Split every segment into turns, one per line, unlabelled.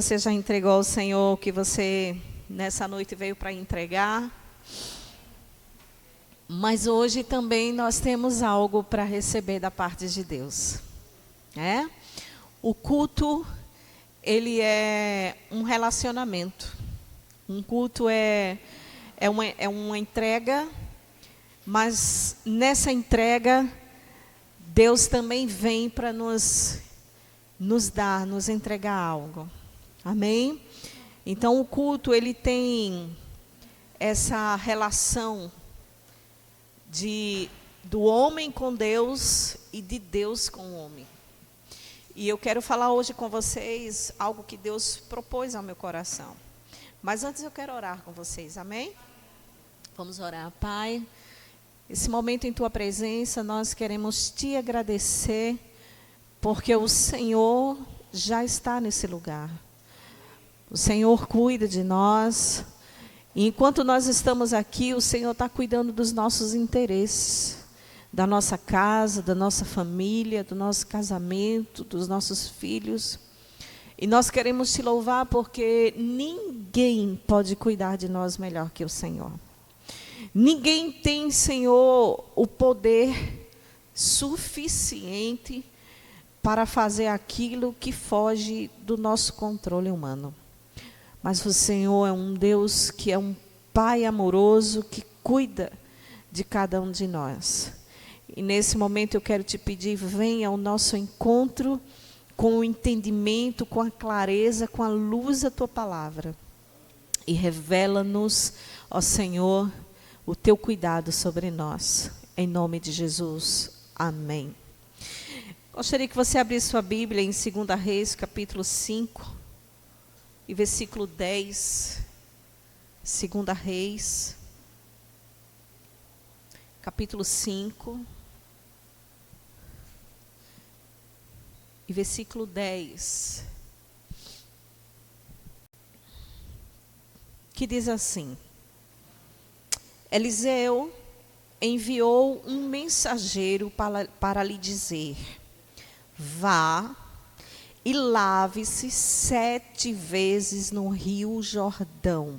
Você já entregou ao Senhor o que você nessa noite veio para entregar? Mas hoje também nós temos algo para receber da parte de Deus. O culto, ele é um relacionamento. Um culto é uma entrega, mas nessa entrega, Deus também vem para nos entregar algo. Amém? Então o culto, ele tem essa relação do homem com Deus e de Deus com o homem. E eu quero falar hoje com vocês algo que Deus propôs ao meu coração. Mas antes eu quero orar com vocês, amém? Vamos orar. Pai, esse momento em Tua presença, nós queremos Te agradecer, porque o Senhor já está nesse lugar. O Senhor cuida de nós. E enquanto nós estamos aqui, o Senhor está cuidando dos nossos interesses, da nossa casa, da nossa família, do nosso casamento, dos nossos filhos. E nós queremos Te louvar porque ninguém pode cuidar de nós melhor que o Senhor. Ninguém tem, Senhor, o poder suficiente para fazer aquilo que foge do nosso controle humano. Mas o Senhor é um Deus que é um Pai amoroso, que cuida de cada um de nós. E nesse momento eu quero Te pedir, venha ao nosso encontro com o entendimento, com a clareza, com a luz da Tua palavra. E revela-nos, ó Senhor, o Teu cuidado sobre nós. Em nome de Jesus. Amém. Gostaria que você abrisse sua Bíblia em 2 Reis, capítulo 5. E versículo 10, 2 Reis, capítulo 5, e versículo 10, que diz assim: Eliseu enviou um mensageiro para lhe dizer: vá e lave-se 7 vezes no rio Jordão.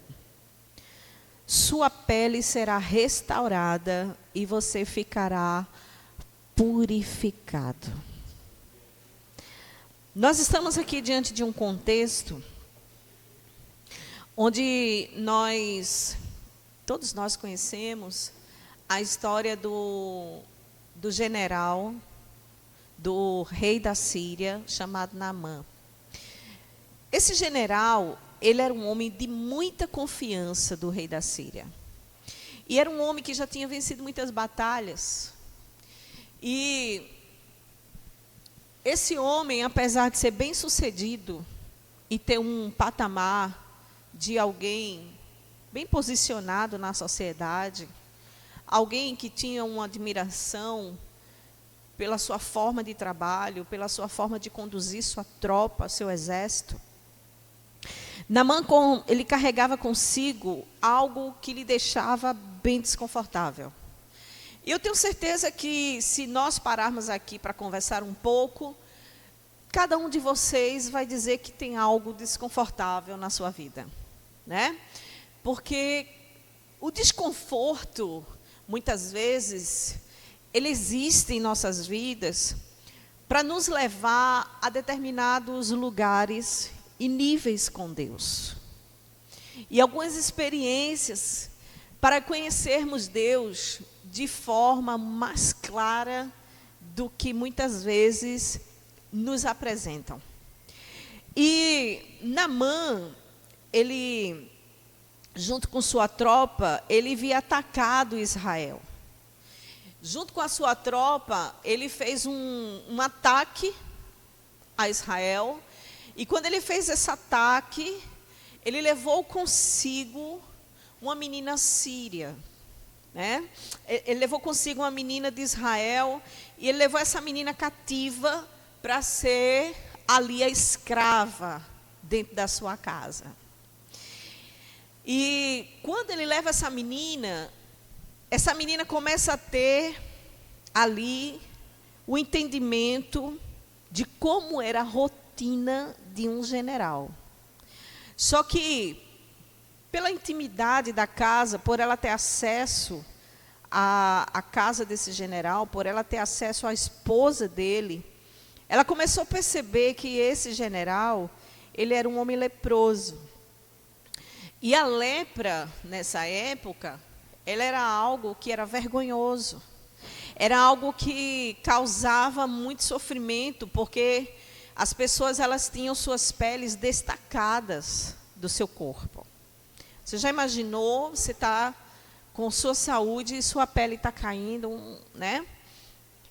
Sua pele será restaurada e você ficará purificado. Nós estamos aqui diante de um contexto onde todos nós conhecemos a história do general, do rei da Síria, chamado Naamã. Esse general, ele era um homem de muita confiança do rei da Síria. E era um homem que já tinha vencido muitas batalhas. E esse homem, apesar de ser bem sucedido e ter um patamar de alguém bem posicionado na sociedade, alguém que tinha uma admiração pela sua forma de trabalho, pela sua forma de conduzir sua tropa, seu exército. Naamã, ele carregava consigo algo que lhe deixava bem desconfortável. E eu tenho certeza que se nós pararmos aqui para conversar um pouco, cada um de vocês vai dizer que tem algo desconfortável na sua vida, né? Porque o desconforto, muitas vezes, ele existe em nossas vidas para nos levar a determinados lugares e níveis com Deus. E algumas experiências para conhecermos Deus de forma mais clara do que muitas vezes nos apresentam. E Naamã, ele, junto com sua tropa, ele havia atacado Israel. Junto com a sua tropa, ele fez um ataque a Israel. E quando ele fez esse ataque, ele levou consigo uma menina síria, né? Ele levou consigo uma menina de Israel e ele levou essa menina cativa para ser ali a escrava dentro da sua casa. E quando ele leva essa menina começa a ter ali o entendimento de como era a rotina de um general. Só que, pela intimidade da casa, por ela ter acesso à casa desse general, por ela ter acesso à esposa dele, ela começou a perceber que esse general, ele era um homem leproso. E a lepra, nessa época, ela era algo que era vergonhoso. Era algo que causava muito sofrimento, porque as pessoas elas tinham suas peles destacadas do seu corpo. Você já imaginou, você está com sua saúde e sua pele está caindo, né?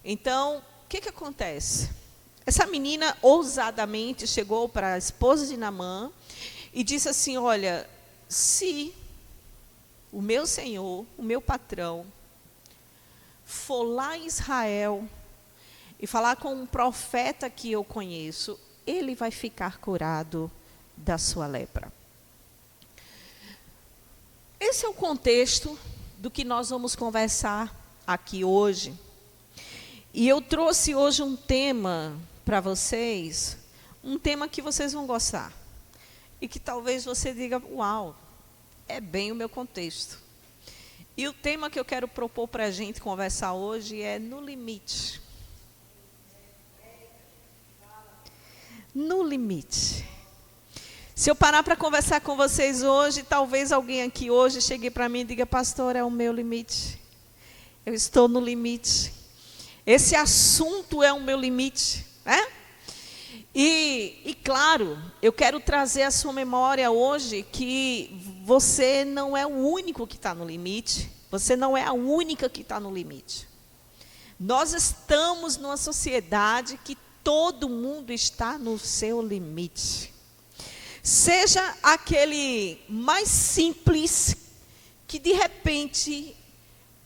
Então, o que acontece? Essa menina ousadamente chegou para a esposa de Naamã e disse assim, olha, se o meu senhor, o meu patrão, for lá em Israel e falar com um profeta que eu conheço, ele vai ficar curado da sua lepra. Esse é o contexto do que nós vamos conversar aqui hoje. E eu trouxe hoje um tema para vocês, um tema que vocês vão gostar. E que talvez você diga, uau, é bem o meu contexto. E o tema que eu quero propor para a gente conversar hoje é no limite. No limite. Se eu parar para conversar com vocês hoje, talvez alguém aqui hoje chegue para mim e diga, pastor, é o meu limite. Eu estou no limite. Esse assunto é o meu limite, né? E claro, eu quero trazer à sua memória hoje que você não é o único que está no limite. Você não é a única que está no limite. Nós estamos numa sociedade que todo mundo está no seu limite. Seja aquele mais simples que de repente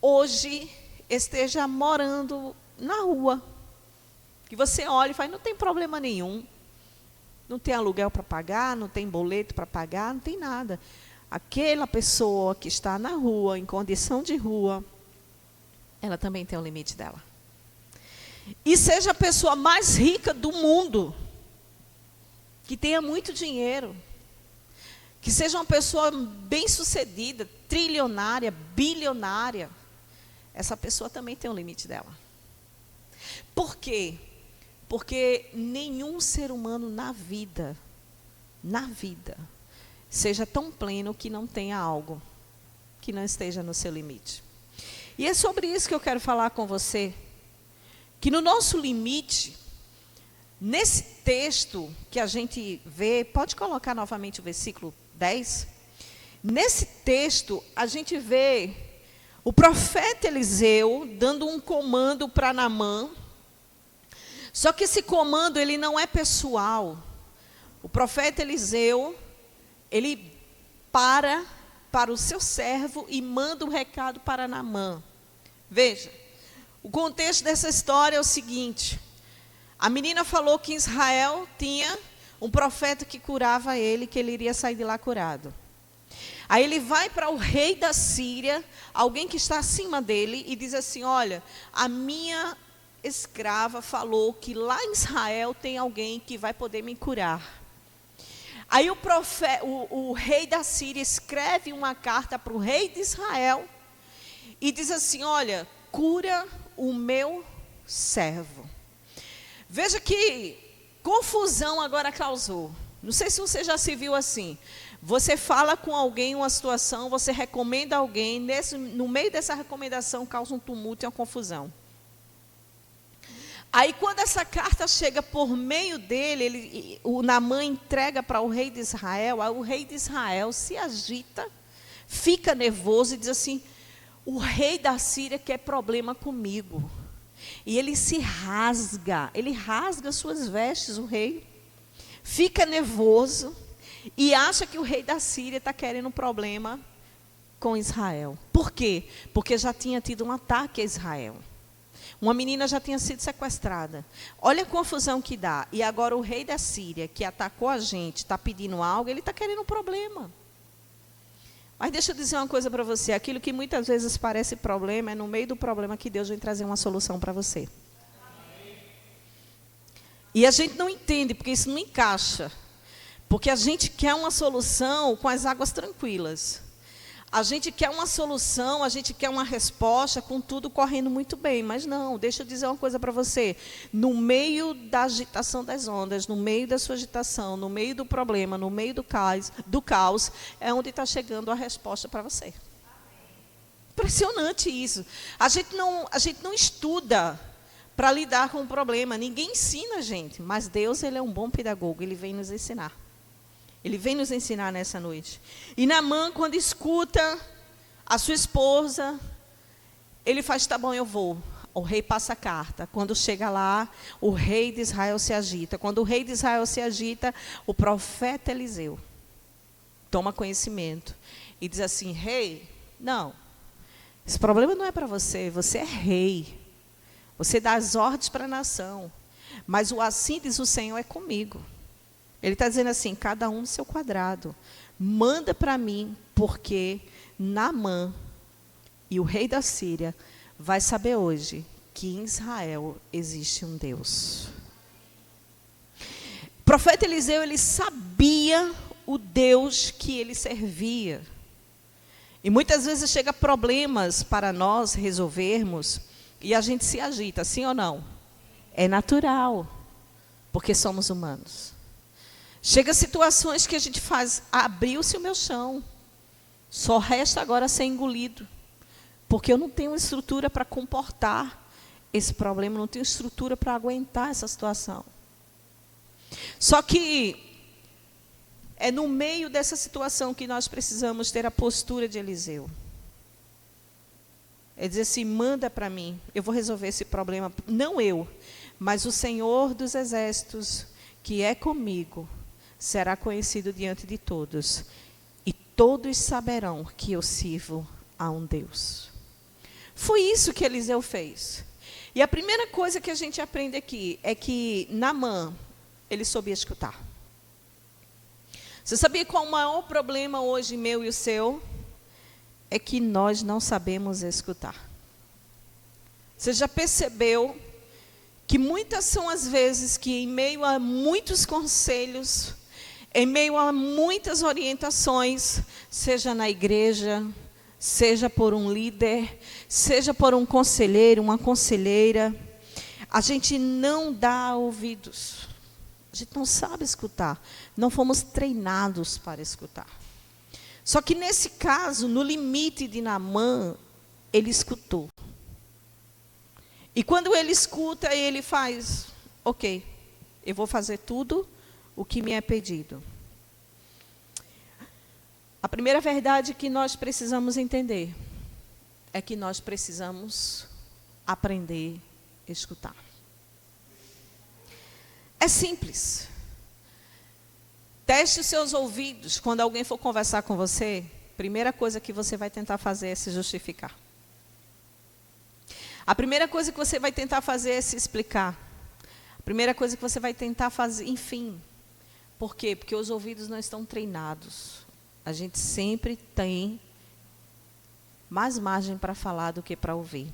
hoje esteja morando na rua. Que você olha e fala, não tem problema nenhum. Não tem aluguel para pagar, não tem boleto para pagar, não tem nada. Aquela pessoa que está na rua, em condição de rua, ela também tem o limite dela. E seja a pessoa mais rica do mundo, que tenha muito dinheiro, que seja uma pessoa bem-sucedida, trilionária, bilionária, essa pessoa também tem o limite dela. Por quê? Porque nenhum ser humano na vida, seja tão pleno que não tenha algo que não esteja no seu limite. E é sobre isso que eu quero falar com você. Que no nosso limite, nesse texto que a gente vê, pode colocar novamente o versículo 10. Nesse texto, a gente vê o profeta Eliseu dando um comando para Naamã. Só que esse comando, ele não é pessoal. O profeta Eliseu, ele para o seu servo e manda um recado para Naamã. Veja, o contexto dessa história é o seguinte. A menina falou que em Israel tinha um profeta que curava ele, que ele iria sair de lá curado. Aí ele vai para o rei da Síria, alguém que está acima dele, e diz assim, olha, a minha escrava falou que lá em Israel tem alguém que vai poder me curar. Aí o rei da Síria escreve uma carta para o rei de Israel e diz assim, olha, cura o meu servo. Veja que confusão agora causou. Não sei se você já se viu assim. Você fala com alguém uma situação, você recomenda alguém, no meio dessa recomendação causa um tumulto e uma confusão. Aí quando essa carta chega por meio dele, o Naamã entrega para o rei de Israel, aí o rei de Israel se agita, fica nervoso e diz assim, o rei da Síria quer problema comigo. E ele se rasga, ele rasga suas vestes, o rei, fica nervoso e acha que o rei da Síria está querendo um problema com Israel. Por quê? Porque já tinha tido um ataque a Israel. Uma menina já tinha sido sequestrada. Olha a confusão que dá. E agora o rei da Síria, que atacou a gente, está pedindo algo, ele está querendo um problema. Mas deixa eu dizer uma coisa para você. Aquilo que muitas vezes parece problema, é no meio do problema que Deus vem trazer uma solução para você. E a gente não entende, porque isso não encaixa. Porque a gente quer uma solução com as águas tranquilas. A gente quer uma solução, a gente quer uma resposta com tudo correndo muito bem. Mas não, deixa eu dizer uma coisa para você. No meio da agitação das ondas, no meio da sua agitação, no meio do problema, no meio do caos, é onde está chegando a resposta para você. Impressionante isso. A gente não estuda para lidar com o problema. Ninguém ensina a gente. Mas Deus, Ele é um bom pedagogo. Ele vem nos ensinar. Ele vem nos ensinar nessa noite. E Naamã, quando escuta a sua esposa, ele faz, tá bom, eu vou. O rei passa a carta. Quando chega lá, o rei de Israel se agita. Quando o rei de Israel se agita, o profeta Eliseu toma conhecimento. E diz assim, rei, não, esse problema não é para você, você é rei. Você dá as ordens para a nação. Mas o assim diz o Senhor é comigo. Ele está dizendo assim, cada um no seu quadrado. Manda para mim, porque Naamã e o rei da Síria vai saber hoje que em Israel existe um Deus. O profeta Eliseu, ele sabia o Deus que ele servia. E muitas vezes chega problemas para nós resolvermos e a gente se agita, sim ou não? É natural, porque somos humanos. Chega situações que a gente faz, abriu-se o meu chão, só resta agora ser engolido, porque eu não tenho estrutura para comportar esse problema, não tenho estrutura para aguentar essa situação. Só que é no meio dessa situação que nós precisamos ter a postura de Eliseu. É dizer assim, manda para mim, eu vou resolver esse problema, não eu, mas o Senhor dos Exércitos, que é comigo, será conhecido diante de todos, e todos saberão que eu sirvo a um Deus. Foi isso que Eliseu fez. E a primeira coisa que a gente aprende aqui é que Naamã, ele soube escutar. Você sabia qual o maior problema hoje meu e o seu? É que nós não sabemos escutar. Você já percebeu que muitas são as vezes que em meio a muitos conselhos, em meio a muitas orientações, seja na igreja, seja por um líder, seja por um conselheiro, uma conselheira, a gente não dá ouvidos. A gente não sabe escutar. Não fomos treinados para escutar. Só que nesse caso, no limite de Naamã, ele escutou. E quando ele escuta, ele faz, ok, eu vou fazer tudo o que me é pedido. A primeira verdade que nós precisamos entender é que nós precisamos aprender a escutar. É simples. Teste os seus ouvidos. Quando alguém for conversar com você, a primeira coisa que você vai tentar fazer é se justificar. A primeira coisa que você vai tentar fazer é se explicar. A primeira coisa que você vai tentar fazer, enfim. Por quê? Porque os ouvidos não estão treinados. A gente sempre tem mais margem para falar do que para ouvir.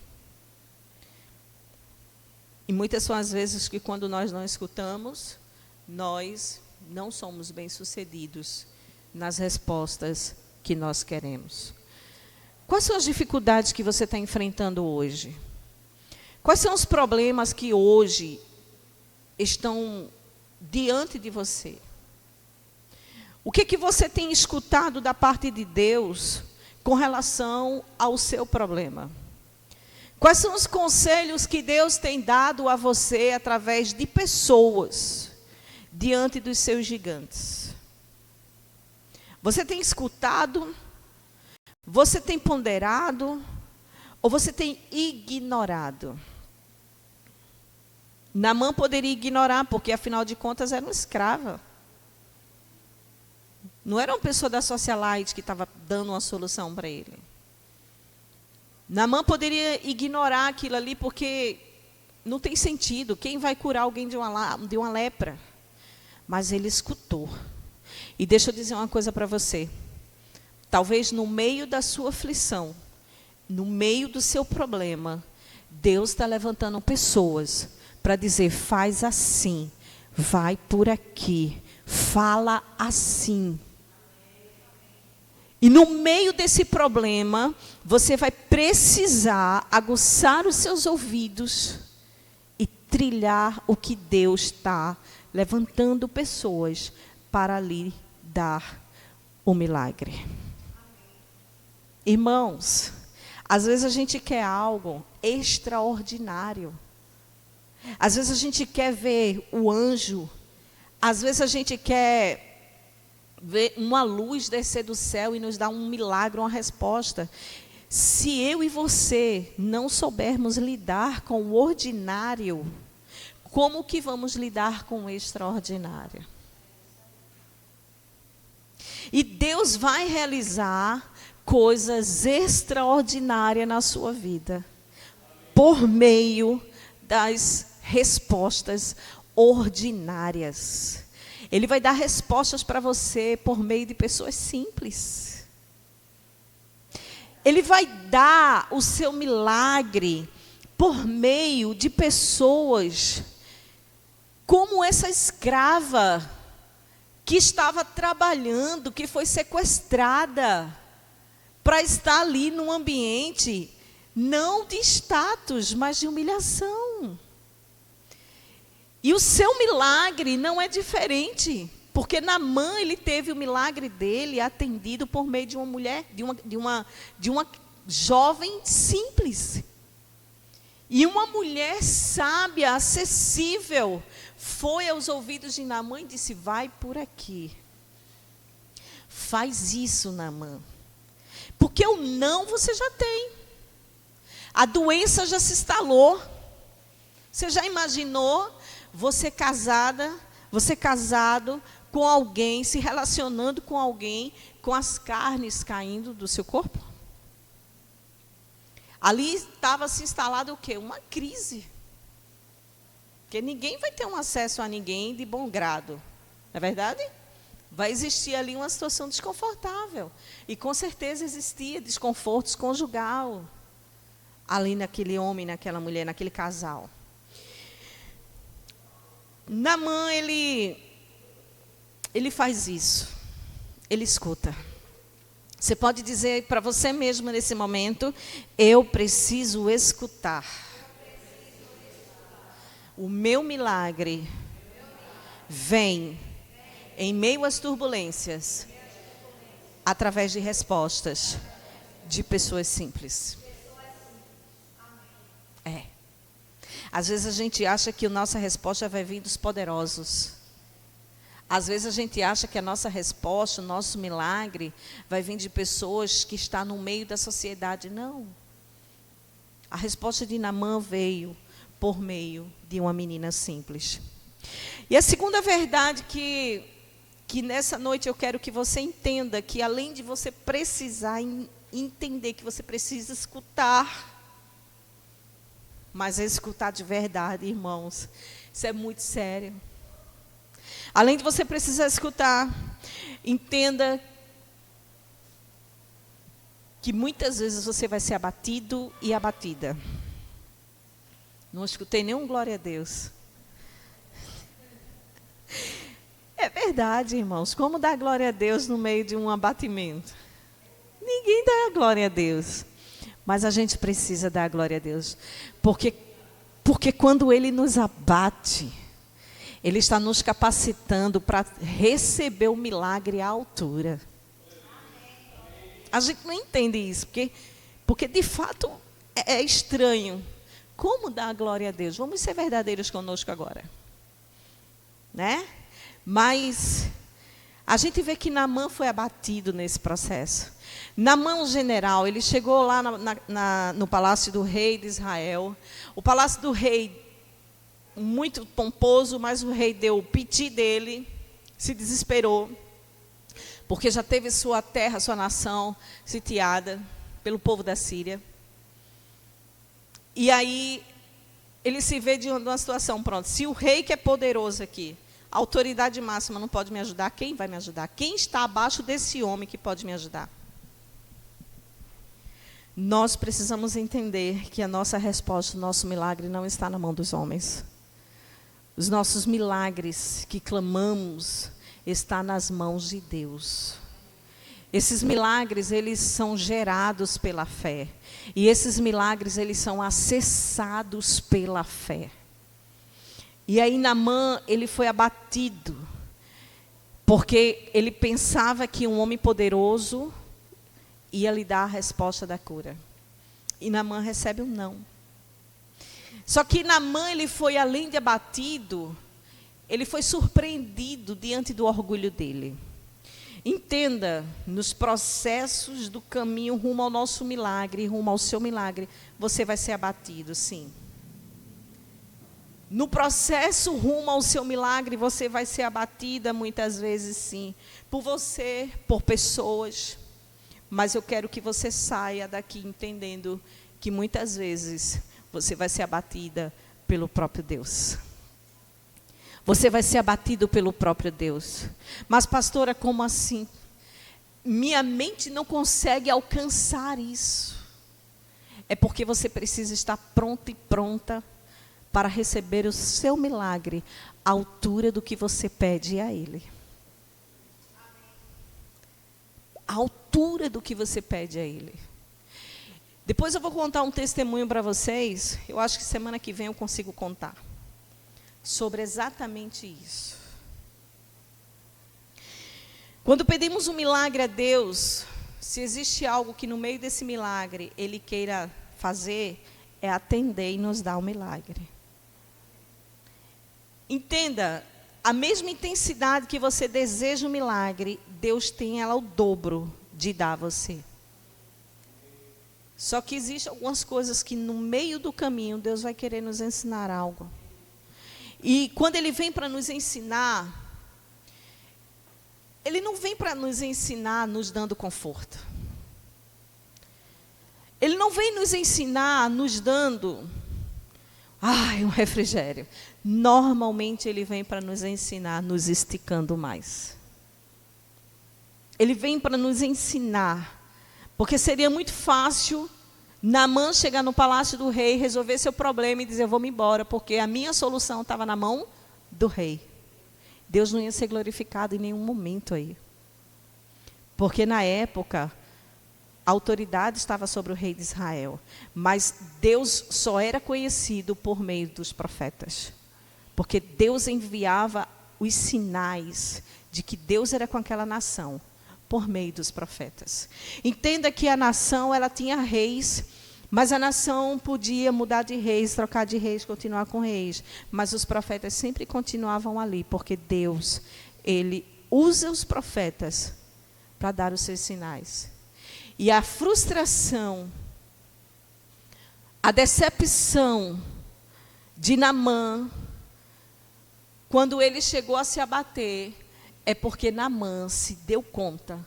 E muitas são as vezes que quando nós não escutamos, nós não somos bem-sucedidos nas respostas que nós queremos. Quais são as dificuldades que você está enfrentando hoje? Quais são os problemas que hoje estão diante de você? O que você tem escutado da parte de Deus com relação ao seu problema? Quais são os conselhos que Deus tem dado a você através de pessoas diante dos seus gigantes? Você tem escutado? Você tem ponderado? Ou você tem ignorado? Naamã poderia ignorar, porque afinal de contas era uma escrava. Não era uma pessoa da socialite que estava dando uma solução para ele. Naamã poderia ignorar aquilo ali, porque não tem sentido. Quem vai curar alguém de uma lepra? Mas ele escutou. E deixa eu dizer uma coisa para você. Talvez no meio da sua aflição, no meio do seu problema, Deus está levantando pessoas para dizer, faz assim, vai por aqui, fala assim. E no meio desse problema, você vai precisar aguçar os seus ouvidos e trilhar o que Deus está levantando pessoas para lhe dar o milagre. Irmãos, às vezes a gente quer algo extraordinário. Às vezes a gente quer ver o anjo. Às vezes a gente quer ver uma luz descer do céu e nos dar um milagre, uma resposta. Se eu e você não soubermos lidar com o ordinário, como que vamos lidar com o extraordinário? E Deus vai realizar coisas extraordinárias na sua vida, por meio das respostas ordinárias. Ele vai dar respostas para você por meio de pessoas simples. Ele vai dar o seu milagre por meio de pessoas como essa escrava que estava trabalhando, que foi sequestrada para estar ali num ambiente não de status, mas de humilhação. E o seu milagre não é diferente, porque Naamã, ele teve o milagre dele atendido por meio de uma mulher, de uma jovem simples. E uma mulher sábia, acessível, foi aos ouvidos de Naamã e disse: vai por aqui. Faz isso, Naamã. Porque o não você já tem. A doença já se instalou. Você já imaginou você casado com alguém, se relacionando com alguém, com as carnes caindo do seu corpo? Ali estava se instalado o quê? Uma crise. Porque ninguém vai ter um acesso a ninguém de bom grado. Não é verdade? Vai existir ali uma situação desconfortável. E com certeza existia desconfortos conjugal ali naquele homem, naquela mulher, naquele casal. Naamã, ele faz isso. Ele escuta. Você pode dizer para você mesmo nesse momento: eu preciso escutar. O meu milagre vem em meio às turbulências, através de respostas de pessoas simples. Às vezes a gente acha que a nossa resposta vai vir dos poderosos. Às vezes a gente acha que a nossa resposta, o nosso milagre, vai vir de pessoas que estão no meio da sociedade. Não. A resposta de Naamã veio por meio de uma menina simples. E a segunda verdade que nessa noite eu quero que você entenda, que além de você precisar entender que você precisa escutar, mas é escutar de verdade, irmãos, isso é muito sério. Além de você precisar escutar, entenda que muitas vezes você vai ser abatido e abatida. Não escutei nenhum glória a Deus. É verdade, irmãos. Como dar glória a Deus no meio de um abatimento? Ninguém dá glória a Deus. Mas a gente precisa dar glória a Deus. Porque quando Ele nos abate, Ele está nos capacitando para receber o milagre à altura. A gente não entende isso, porque de fato é estranho. Como dar glória a Deus? Vamos ser verdadeiros conosco agora. Né? Mas a gente vê que Naamã foi abatido nesse processo. Naamã, o general, ele chegou lá no palácio do rei de Israel. O palácio do rei, muito pomposo, mas o rei deu o piti dele, se desesperou, porque já teve sua terra, sua nação sitiada pelo povo da Síria. E aí, ele se vê de uma situação, pronto, se o rei que é poderoso aqui, a autoridade máxima não pode me ajudar, quem vai me ajudar? Quem está abaixo desse homem que pode me ajudar? Nós precisamos entender que a nossa resposta, o nosso milagre não está na mão dos homens. Os nossos milagres que clamamos está nas mãos de Deus. Esses milagres, eles são gerados pela fé. E esses milagres, eles são acessados pela fé. E aí Naamã, ele foi abatido, porque ele pensava que um homem poderoso ia lhe dar a resposta da cura. E Naamã recebe um não. Só que Naamã, ele foi além de abatido, ele foi surpreendido diante do orgulho dele. Entenda, nos processos do caminho rumo ao nosso milagre, rumo ao seu milagre, você vai ser abatido, sim. No processo rumo ao seu milagre, você vai ser abatida muitas vezes, sim. Por você, por pessoas. Mas eu quero que você saia daqui entendendo que muitas vezes você vai ser abatida pelo próprio Deus. Você vai ser abatido pelo próprio Deus. Mas, pastora, como assim? Minha mente não consegue alcançar isso. É porque você precisa estar pronto e pronta para receber o seu milagre à altura do que você pede a Ele. À altura do que você pede a Ele. Depois eu vou contar um testemunho para vocês. Eu acho que semana que vem eu consigo contar. Sobre exatamente isso. Quando pedimos um milagre a Deus, se existe algo que no meio desse milagre Ele queira fazer, é atender e nos dar o milagre. Entenda, a mesma intensidade que você deseja o milagre, Deus tem ela ao dobro de dar a você. Só que existem algumas coisas que no meio do caminho Deus vai querer nos ensinar algo. E quando Ele vem para nos ensinar, Ele não vem para nos ensinar nos dando conforto. Ele não vem nos ensinar nos dando um refrigério. Normalmente Ele vem para nos ensinar nos esticando mais. Ele vem para nos ensinar. Porque seria muito fácil Naamã chegar no palácio do rei, resolver seu problema e dizer, eu vou me embora, porque a minha solução estava na mão do rei. Deus não ia ser glorificado em nenhum momento aí. Porque na época, a autoridade estava sobre o rei de Israel. Mas Deus só era conhecido por meio dos profetas. Porque Deus enviava os sinais de que Deus era com aquela nação por meio dos profetas. Entenda que a nação, ela tinha reis, mas a nação podia mudar de reis, trocar de reis, continuar com reis. Mas os profetas sempre continuavam ali, porque Deus, Ele usa os profetas para dar os seus sinais. E a frustração, a decepção de Naamã, quando ele chegou a se abater, é porque Naamã se deu conta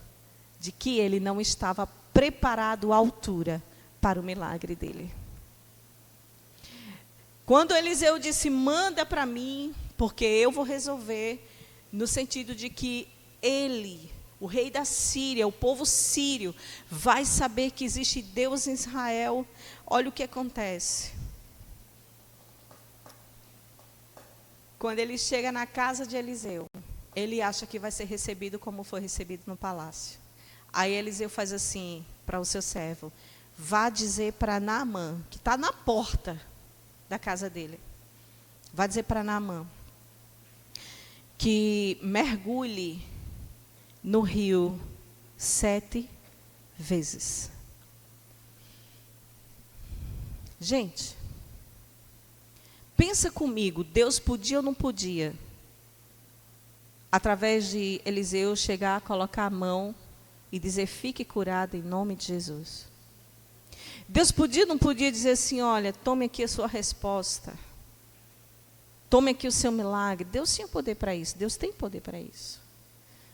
de que ele não estava preparado à altura para o milagre dele. Quando Eliseu disse, manda para mim, porque eu vou resolver, no sentido de que ele, o rei da Síria, o povo sírio, vai saber que existe Deus em Israel. Olha o que acontece. Quando ele chega na casa de Eliseu, ele acha que vai ser recebido como foi recebido no palácio. Aí Eliseu faz assim para o seu servo, vá dizer para Naamã, que está na porta da casa dele, vá dizer para Naamã, que mergulhe no rio 7 vezes. Gente, pensa comigo, Deus podia ou não podia, através de Eliseu, chegar, colocar a mão e dizer, fique curado em nome de Jesus. Deus podia ou não podia dizer assim, olha, tome aqui a sua resposta. Tome aqui o seu milagre. Deus tinha poder para isso, Deus tem poder para isso.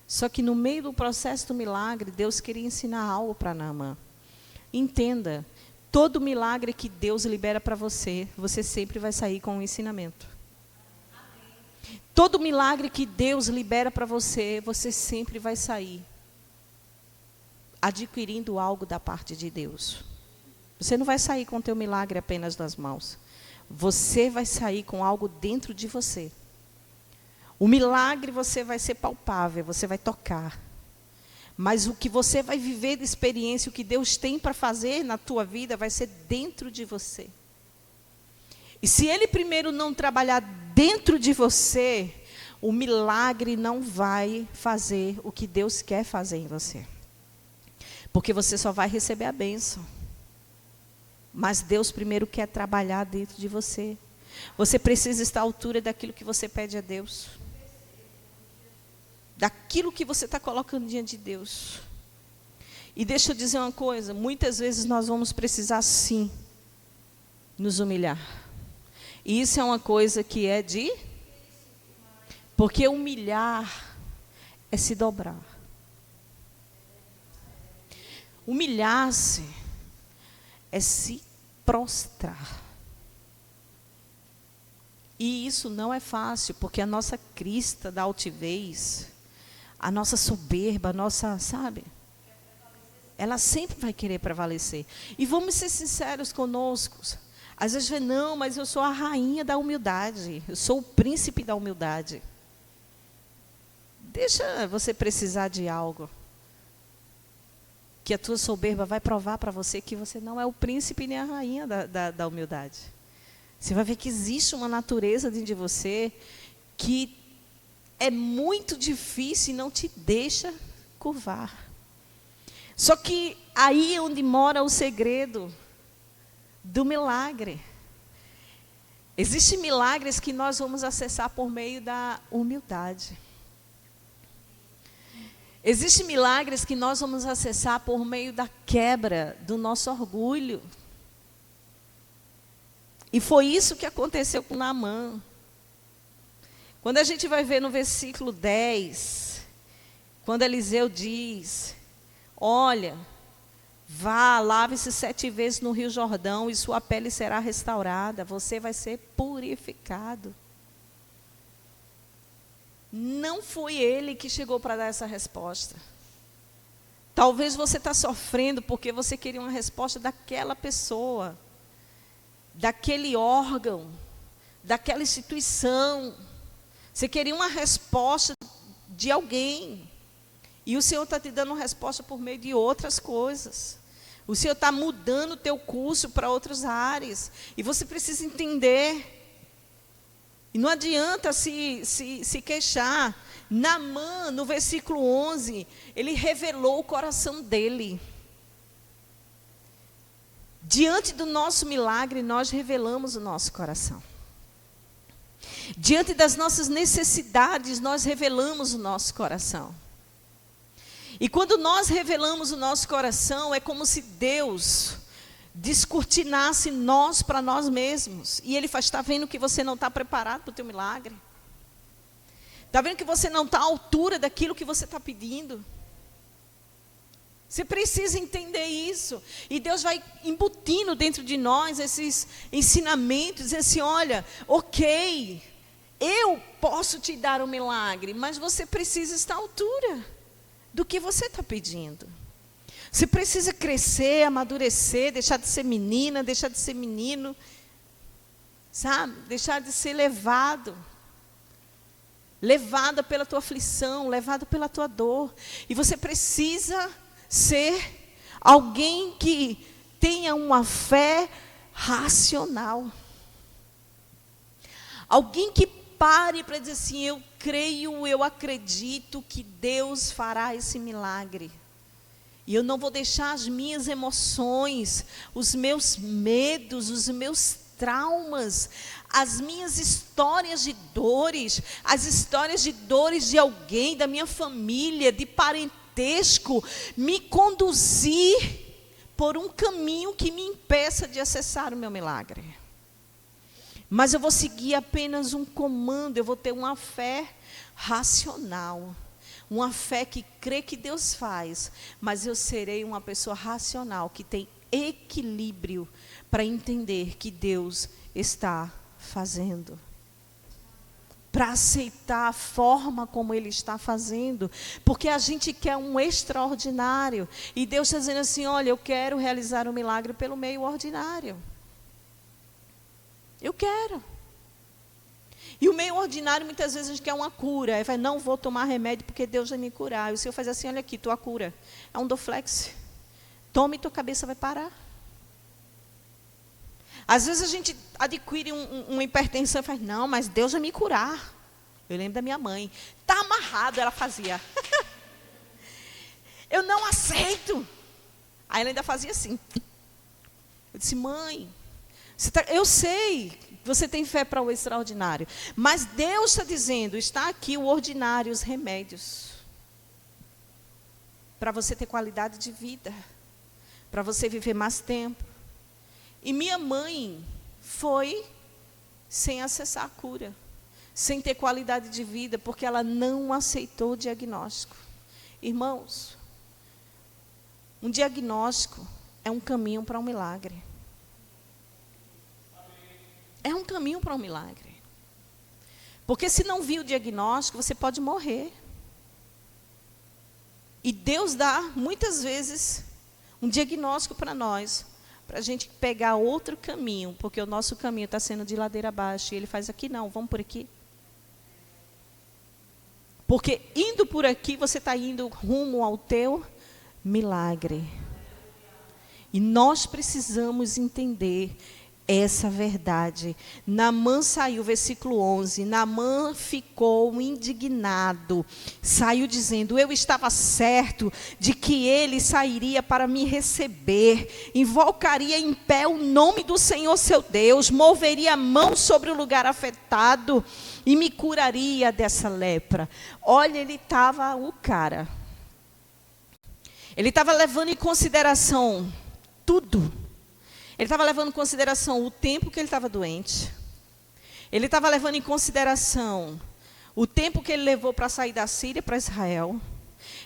Só que no meio do processo do milagre, Deus queria ensinar algo para Naamã. Entenda, todo milagre que Deus libera para você, você sempre vai sair com um ensinamento. Todo milagre que Deus libera para você, você sempre vai sair adquirindo algo da parte de Deus. Você não vai sair com o teu milagre apenas nas mãos. Você vai sair com algo dentro de você. O milagre você vai ser palpável, você vai tocar. Mas o que você vai viver de experiência, o que Deus tem para fazer na tua vida, vai ser dentro de você. E se Ele primeiro não trabalhar dentro de você, o milagre não vai fazer o que Deus quer fazer em você. Porque você só vai receber a bênção. Mas Deus primeiro quer trabalhar dentro de você. Você precisa estar à altura daquilo que você pede a Deus. Daquilo que você está colocando diante de Deus. E deixa eu dizer uma coisa, muitas vezes nós vamos precisar sim nos humilhar. E isso é uma coisa que é de... Porque humilhar é se dobrar. Humilhar-se é se prostrar. E isso não é fácil, porque a nossa crista da altivez, a nossa soberba, a nossa, sabe? Ela sempre vai querer prevalecer. E vamos ser sinceros conosco. Às vezes, não, mas eu sou a rainha da humildade. Eu sou o príncipe da humildade. Deixa você precisar de algo. Que a tua soberba vai provar para você que você não é o príncipe nem a rainha da humildade. Você vai ver que existe uma natureza dentro de você que é muito difícil e não te deixa curvar. Só que aí é onde mora o segredo do milagre. Existem milagres que nós vamos acessar por meio da humildade. Existem milagres que nós vamos acessar por meio da quebra do nosso orgulho. E foi isso que aconteceu com Naamã. Quando a gente vai ver no versículo 10, quando Eliseu diz, olha, vá, lave-se 7 vezes no Rio Jordão e sua pele será restaurada, você vai ser purificado. Não foi ele que chegou para dar essa resposta. Talvez você está sofrendo porque você queria uma resposta daquela pessoa, daquele órgão, daquela instituição. Você queria uma resposta de alguém. E o Senhor está te dando uma resposta por meio de outras coisas. O Senhor está mudando o teu curso para outras áreas. E você precisa entender. E não adianta se queixar. Naamã, no versículo 11, ele revelou o coração dele. Diante do nosso milagre, nós revelamos o nosso coração. Diante das nossas necessidades, nós revelamos o nosso coração. E quando nós revelamos o nosso coração, é como se Deus descortinasse nós para nós mesmos. E Ele faz, está vendo que você não está preparado para o teu milagre? Está vendo que você não está à altura daquilo que você está pedindo? Você precisa entender isso. E Deus vai embutindo dentro de nós esses ensinamentos, dizer assim, olha, ok, eu posso te dar um milagre, mas você precisa estar à altura do que você está pedindo. Você precisa crescer, amadurecer, deixar de ser menina, deixar de ser menino, sabe? Deixar de ser levada pela tua aflição, levado pela tua dor. E você precisa ser alguém que tenha uma fé racional. Alguém que pare para dizer assim, eu creio, eu acredito que Deus fará esse milagre. E eu não vou deixar as minhas emoções, os meus medos, os meus traumas, as minhas histórias de dores, as histórias de dores de alguém, da minha família, de parentesco, me conduzir por um caminho que me impeça de acessar o meu milagre. Mas eu vou seguir apenas um comando, eu vou ter uma fé racional. Uma fé que crê que Deus faz, mas eu serei uma pessoa racional, que tem equilíbrio para entender que Deus está fazendo. Para aceitar a forma como Ele está fazendo. Porque a gente quer um extraordinário. E Deus está dizendo assim, olha, eu quero realizar um milagre pelo meio ordinário. Eu quero. E o meio ordinário, muitas vezes, a gente quer uma cura. Aí vai, não vou tomar remédio porque Deus vai me curar. E o Senhor faz assim, olha aqui, tua cura. É um Dorflex. Tome e tua cabeça vai parar. Às vezes a gente adquire uma hipertensão e faz, não, mas Deus vai me curar. Eu lembro da minha mãe. Está amarrado, ela fazia. Eu não aceito. Aí ela ainda fazia assim. Eu disse, mãe, eu sei, você tem fé para o extraordinário. Mas Deus está dizendo, está aqui o ordinário, os remédios. Para você ter qualidade de vida. Para você viver mais tempo. E minha mãe foi sem acessar a cura. Sem ter qualidade de vida, porque ela não aceitou o diagnóstico. Irmãos, um diagnóstico é um caminho para um milagre. É um caminho para um milagre. Porque se não vir o diagnóstico, você pode morrer. E Deus dá, muitas vezes, um diagnóstico para nós, para a gente pegar outro caminho, porque o nosso caminho está sendo de ladeira abaixo, e Ele faz aqui, não, vamos por aqui. Porque indo por aqui, você está indo rumo ao teu milagre. E nós precisamos entender essa verdade. Naamã saiu, versículo 11, Naamã ficou indignado, saiu dizendo, eu estava certo de que ele sairia para me receber, invocaria em pé o nome do Senhor seu Deus, moveria a mão sobre o lugar afetado e me curaria dessa lepra. Olha, ele estava o cara. Ele estava levando em consideração tudo. Ele estava levando em consideração o tempo que ele estava doente. Ele estava levando em consideração o tempo que ele levou para sair da Síria para Israel.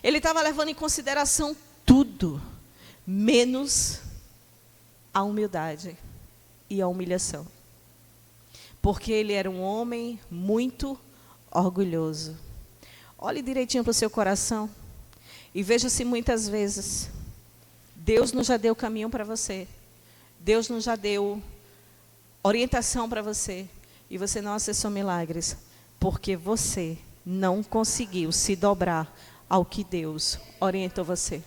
Ele estava levando em consideração tudo, menos a humildade e a humilhação. Porque ele era um homem muito orgulhoso. Olhe direitinho para o seu coração e veja se muitas vezes Deus não já deu caminho para você. Deus não já deu orientação para você e você não acessou milagres, porque você não conseguiu se dobrar ao que Deus orientou você.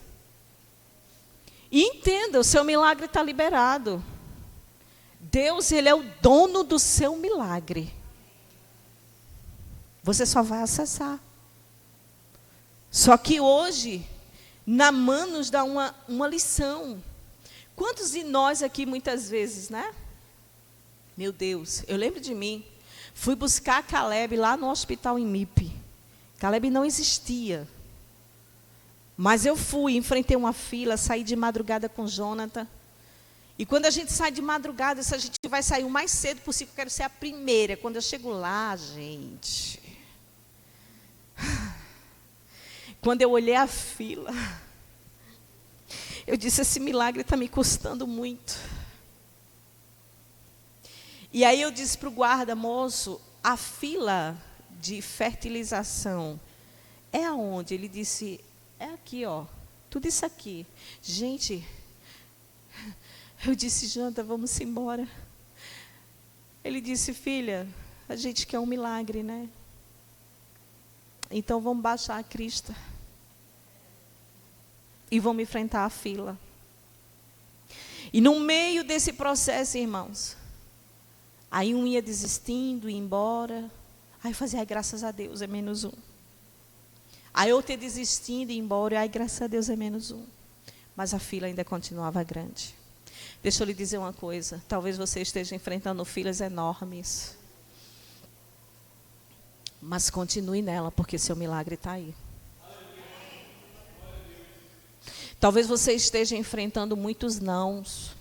E entenda, o seu milagre está liberado. Deus, Ele é o dono do seu milagre. Você só vai acessar. Só que hoje, Naamã nos dá uma lição. Quantos de nós aqui, muitas vezes, né? Meu Deus, eu lembro de mim. Fui buscar Caleb lá no hospital em Mipe. Caleb não existia. Mas eu fui, enfrentei uma fila, saí de madrugada com Jonathan. E quando a gente sai de madrugada, se a gente vai sair o mais cedo possível, eu quero ser a primeira. Quando eu chego lá, gente... Quando eu olhei a fila... Eu disse, esse milagre está me custando muito. E aí eu disse para o guarda, moço, a fila de fertilização é aonde? Ele disse, é aqui, ó, tudo isso aqui. Gente, eu disse, Janta, vamos embora. Ele disse, filha, a gente quer um milagre, né? Então vamos baixar a crista. E vamos enfrentar a fila. E no meio desse processo, irmãos, aí um ia desistindo, ia embora. Aí fazia, ai, graças a Deus, é menos um. Aí outro ia desistindo, ia embora, ai, graças a Deus, é menos um. Mas a fila ainda continuava grande. Deixa eu lhe dizer uma coisa, talvez você esteja enfrentando filas enormes. Mas continue nela, porque seu milagre está aí. Talvez você esteja enfrentando muitos nãos,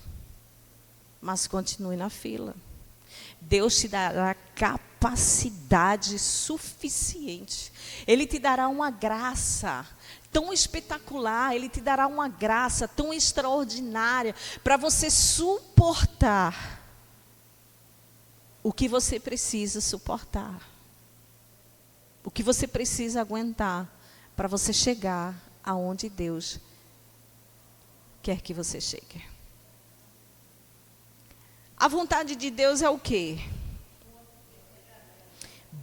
mas continue na fila. Deus te dará capacidade suficiente. Ele te dará uma graça tão espetacular, Ele te dará uma graça tão extraordinária para você suportar o que você precisa suportar. O que você precisa aguentar para você chegar aonde Deus quer que você chegue. A vontade de Deus é o quê?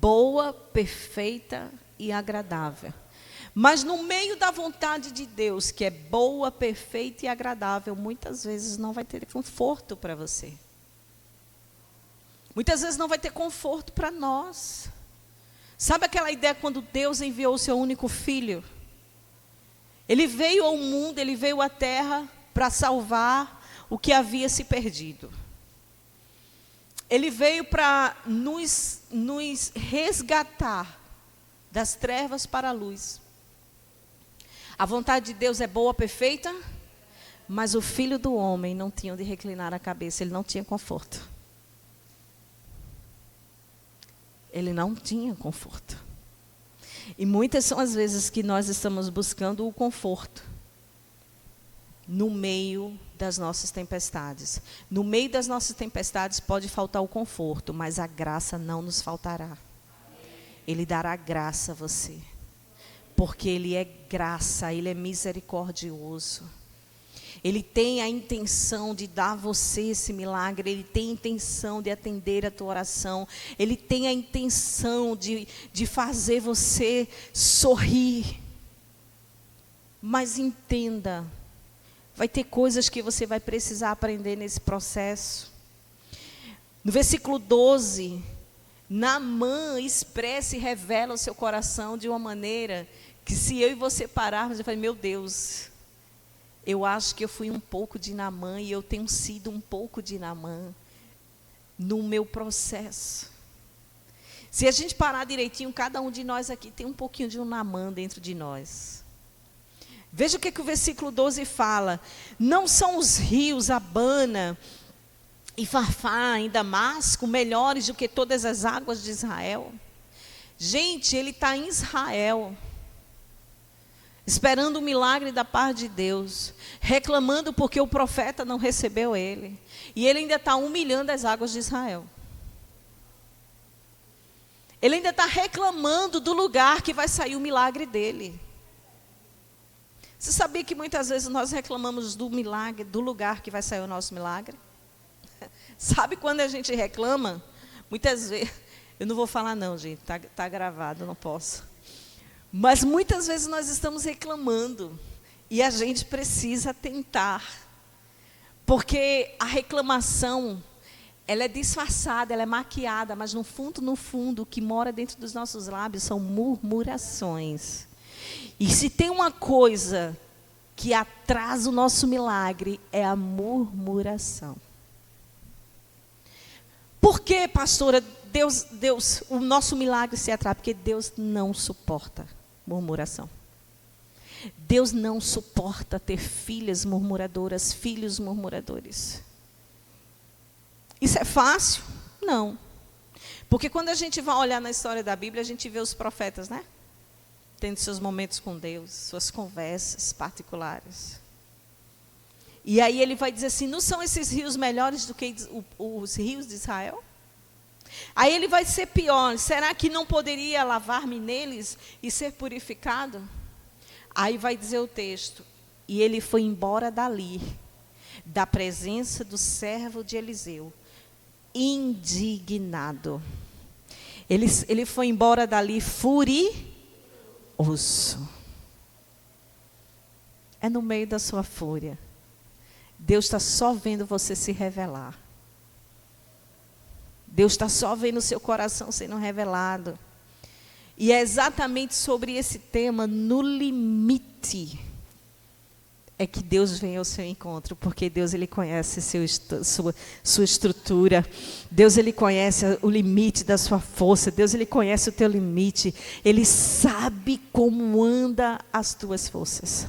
boa, perfeita e agradável. Mas no meio da vontade de Deus, que é boa, perfeita e agradável, muitas vezes não vai ter conforto para você. Muitas vezes não vai ter conforto para nós. Sabe aquela ideia quando Deus enviou o seu único filho? Ele veio ao mundo, ele veio à terra para salvar o que havia se perdido. Ele veio para nos resgatar das trevas para a luz. A vontade de Deus é boa, perfeita, mas o filho do homem não tinha onde reclinar a cabeça, ele não tinha conforto. Ele não tinha conforto. E muitas são as vezes que nós estamos buscando o conforto no meio das nossas tempestades. No meio das nossas tempestades pode faltar o conforto, mas a graça não nos faltará. Ele dará graça a você, porque Ele é graça, Ele é misericordioso. Ele tem a intenção de dar a você esse milagre, Ele tem a intenção de atender a tua oração, Ele tem a intenção de fazer você sorrir. Mas entenda, vai ter coisas que você vai precisar aprender nesse processo. No versículo 12, Naamã expressa e revela o seu coração de uma maneira que, se eu e você pararmos, eu falei, meu Deus, eu acho que eu fui um pouco de Naamã e eu tenho sido um pouco de Naamã no meu processo. Se a gente parar direitinho, cada um de nós aqui tem um pouquinho de um Naamã dentro de nós. Veja o que o versículo 12 fala. Não são os rios Abana e Farfá em Damasco melhores do que todas as águas de Israel? Gente, ele está em Israel, esperando o milagre da parte de Deus, reclamando porque o profeta não recebeu ele. E ele ainda está humilhando as águas de Israel. Ele ainda está reclamando do lugar que vai sair o milagre dele. Você sabia que muitas vezes nós reclamamos do milagre, do lugar que vai sair o nosso milagre? Sabe quando a gente reclama? Muitas vezes, eu não vou falar não, gente, tá gravado, não posso. Mas muitas vezes nós estamos reclamando e a gente precisa tentar. Porque a reclamação, ela é disfarçada, ela é maquiada, mas no fundo, o que mora dentro dos nossos lábios são murmurações. E se tem uma coisa que atrasa o nosso milagre, é a murmuração. Por que, pastora, Deus, o nosso milagre se atrasa? Porque Deus não suporta murmuração. Deus não suporta ter filhas murmuradoras, filhos murmuradores. Isso é fácil? Não. Porque quando a gente vai olhar na história da Bíblia, a gente vê os profetas, né? Tendo seus momentos com Deus, suas conversas particulares. E aí ele vai dizer assim, não são esses rios melhores do que os rios de Israel? Aí ele vai ser pior, será que não poderia lavar-me neles e ser purificado? Aí vai dizer o texto, e ele foi embora dali, da presença do servo de Eliseu, indignado. Ele foi embora dali furioso. É no meio da sua fúria. Deus está só vendo você se revelar. Deus está só vendo o seu coração sendo revelado. E é exatamente sobre esse tema, no limite, é que Deus vem ao seu encontro, porque Deus, Ele conhece sua estrutura. Deus, Ele conhece o limite da sua força. Deus, Ele conhece o teu limite. Ele sabe como anda as tuas forças.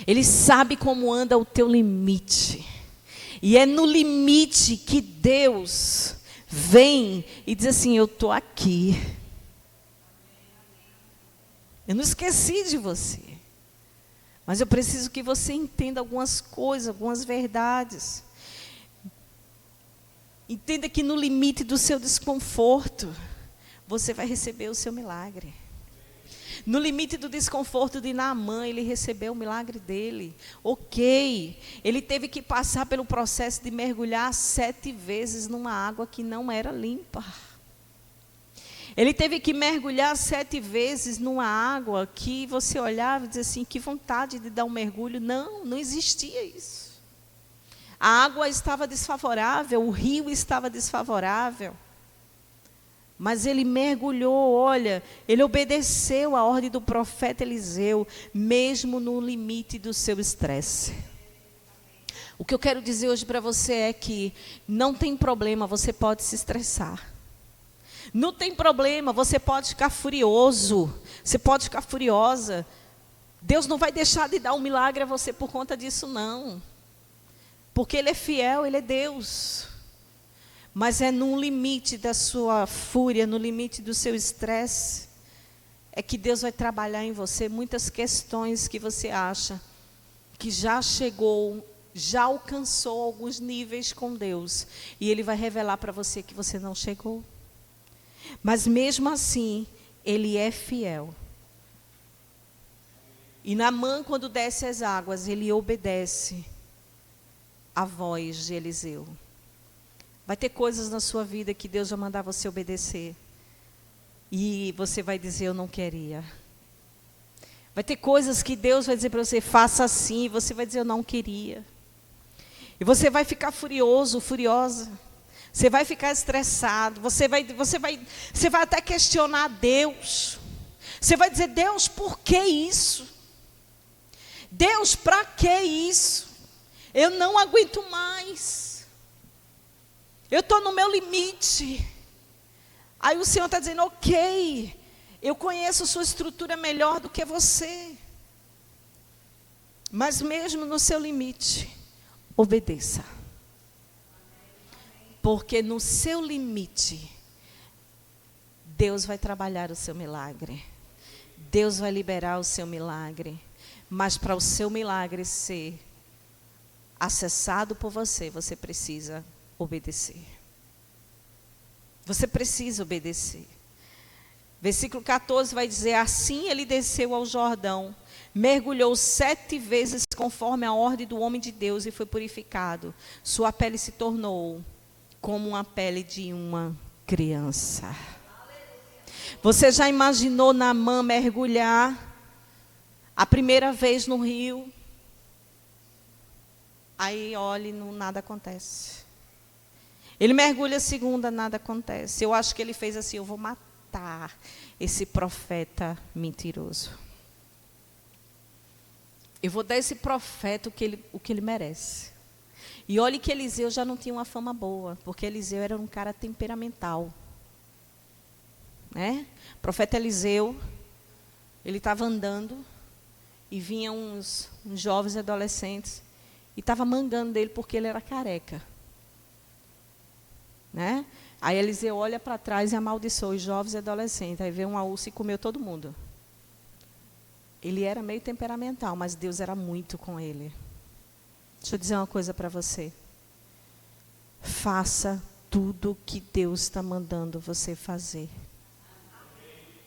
Ele sabe como anda o teu limite. E é no limite que Deus vem e diz assim, eu estou aqui. Eu não esqueci de você. Mas eu preciso que você entenda algumas coisas, algumas verdades. Entenda que no limite do seu desconforto, você vai receber o seu milagre. No limite do desconforto de Naamã, ele recebeu o milagre dele. Ok, ele teve que passar pelo processo de mergulhar 7 vezes numa água que não era limpa. Ele teve que mergulhar 7 vezes numa água que você olhava e dizia assim, que vontade de dar um mergulho. Não, não existia isso. A água estava desfavorável, o rio estava desfavorável. Mas ele mergulhou, olha, ele obedeceu a ordem do profeta Eliseu, mesmo no limite do seu estresse. O que eu quero dizer hoje para você é que não tem problema, você pode se estressar. Não tem problema, você pode ficar furioso, você pode ficar furiosa. Deus não vai deixar de dar um milagre a você por conta disso, não. Porque Ele é fiel, Ele é Deus. Mas é no limite da sua fúria, no limite do seu estresse, é que Deus vai trabalhar em você muitas questões que você acha que já chegou, já alcançou alguns níveis com Deus. E Ele vai revelar para você que você não chegou. Mas mesmo assim, Ele é fiel. E Naamã, quando desce as águas, ele obedece a voz de Eliseu. Vai ter coisas na sua vida que Deus vai mandar você obedecer. E você vai dizer, eu não queria. Vai ter coisas que Deus vai dizer para você, faça assim. E você vai dizer, eu não queria. E você vai ficar furioso, furiosa. Você vai ficar estressado. Você vai até questionar Deus. Você vai dizer, Deus, por que isso? Deus, para que isso? Eu não aguento mais. Eu estou no meu limite. Aí o Senhor está dizendo, ok, eu conheço sua estrutura melhor do que você. Mas mesmo no seu limite, obedeça. Porque no seu limite, Deus vai trabalhar o seu milagre. Deus vai liberar o seu milagre. Mas para o seu milagre ser acessado por você, você precisa obedecer. Você precisa obedecer. Versículo 14 vai dizer, assim ele desceu ao Jordão, mergulhou 7 vezes conforme a ordem do homem de Deus e foi purificado. Sua pele se tornou como uma pele de uma criança. Você já imaginou Naamã mergulhar a primeira vez no rio? Aí olha e nada acontece. Ele mergulha a segunda, nada acontece. Eu acho que ele fez assim, eu vou matar esse profeta mentiroso. Eu vou dar esse profeta o que ele merece. E olhe que Eliseu já não tinha uma fama boa, porque Eliseu era um cara temperamental. Né? O profeta Eliseu, ele estava andando e vinham uns jovens adolescentes e estava mangando dele porque ele era careca. Né? Aí Eliseu olha para trás e amaldiçoa os jovens e adolescentes. Aí veio uma ursa e comeu todo mundo. Ele era meio temperamental, mas Deus era muito com ele. Deixa eu dizer uma coisa para você. Faça tudo o que Deus está mandando você fazer.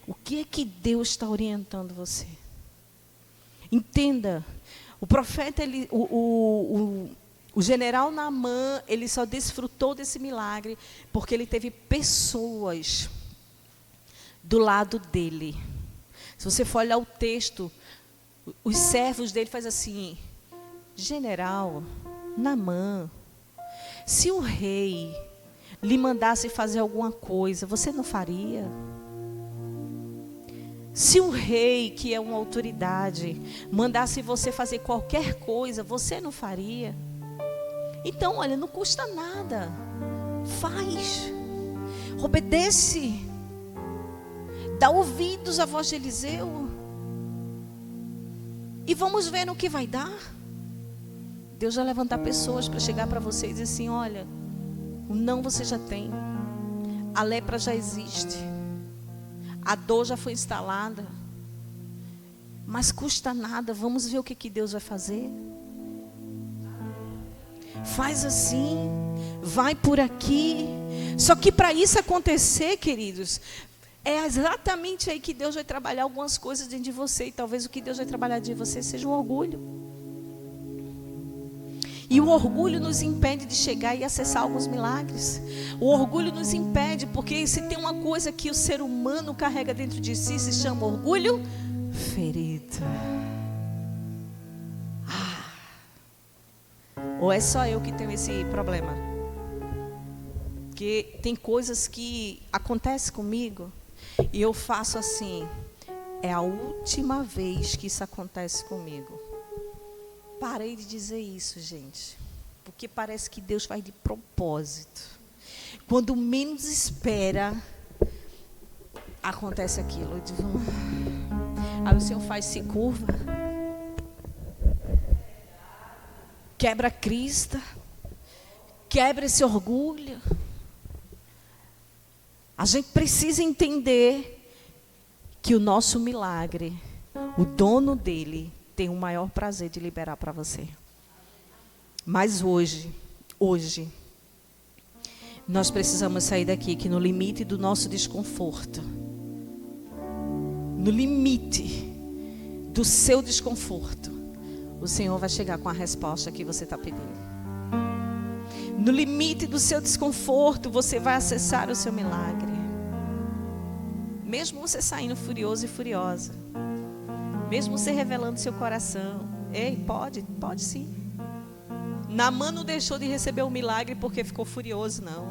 O que é que Deus está orientando você? Entenda, o profeta, o general Naamã, ele só desfrutou desse milagre porque ele teve pessoas do lado dele. Se você for olhar o texto, os servos dele fazem assim, general Naamã, se o rei lhe mandasse fazer alguma coisa, você não faria? Se o rei, que é uma autoridade, mandasse você fazer qualquer coisa, você não faria? Então, olha, não custa nada. Faz. Obedece. Dá ouvidos à voz de Eliseu. E vamos ver no que vai dar. Deus vai levantar pessoas para chegar para você e dizer assim, olha, o não você já tem. A lepra já existe. A dor já foi instalada. Mas custa nada. Vamos ver o que Deus vai fazer. Faz assim. Vai por aqui. Só que para isso acontecer, queridos, é exatamente aí que Deus vai trabalhar algumas coisas dentro de você. E talvez o que Deus vai trabalhar dentro de você seja o orgulho. E o orgulho nos impede de chegar e acessar alguns milagres. O orgulho nos impede, porque se tem uma coisa que o ser humano carrega dentro de si, se chama orgulho ferido. Ou é só eu que tenho esse problema? Porque tem coisas que acontecem comigo e eu faço assim: é a última vez que isso acontece comigo. Parei de dizer isso, gente, porque parece que Deus faz de propósito. Quando menos espera, acontece aquilo. Eu digo, aí o Senhor se curva, quebra a crista, quebra esse orgulho. A gente precisa entender que o nosso milagre, o dono dele, tem o maior prazer de liberar para você. Mas hoje, nós precisamos sair daqui, que no limite do nosso desconforto, no limite do seu desconforto, o Senhor vai chegar com a resposta que você está pedindo. No limite do seu desconforto, você vai acessar o seu milagre. Mesmo você saindo furioso e furiosa, mesmo você revelando seu coração. Ei, pode sim. Naamã não deixou de receber o milagre porque ficou furioso, não.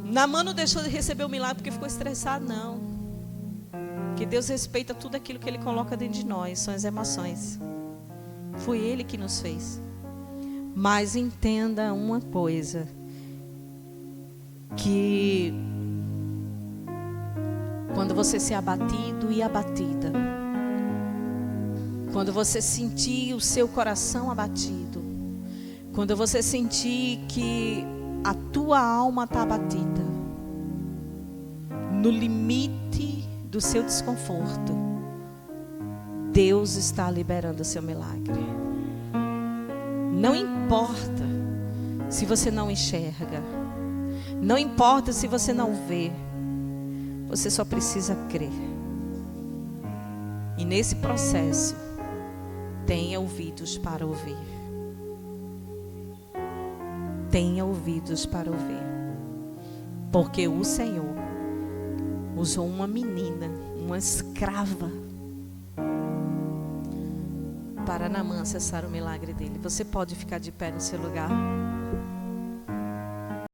Naamã não deixou de receber o milagre porque ficou estressado, não. Que Deus respeita tudo aquilo que Ele coloca dentro de nós, são as emoções. Foi Ele que nos fez. Mas entenda uma coisa, que quando você ser abatido e abatida, quando você sentir o seu coração abatido, quando você sentir que a tua alma está abatida, no limite do seu desconforto, Deus está liberando o seu milagre. Não importa se você não enxerga, não importa se você não vê, você só precisa crer. E nesse processo, tenha ouvidos para ouvir. Tenha ouvidos para ouvir. Porque o Senhor usou uma menina, uma escrava, para Naamã acessar o milagre dele. Você pode ficar de pé no seu lugar?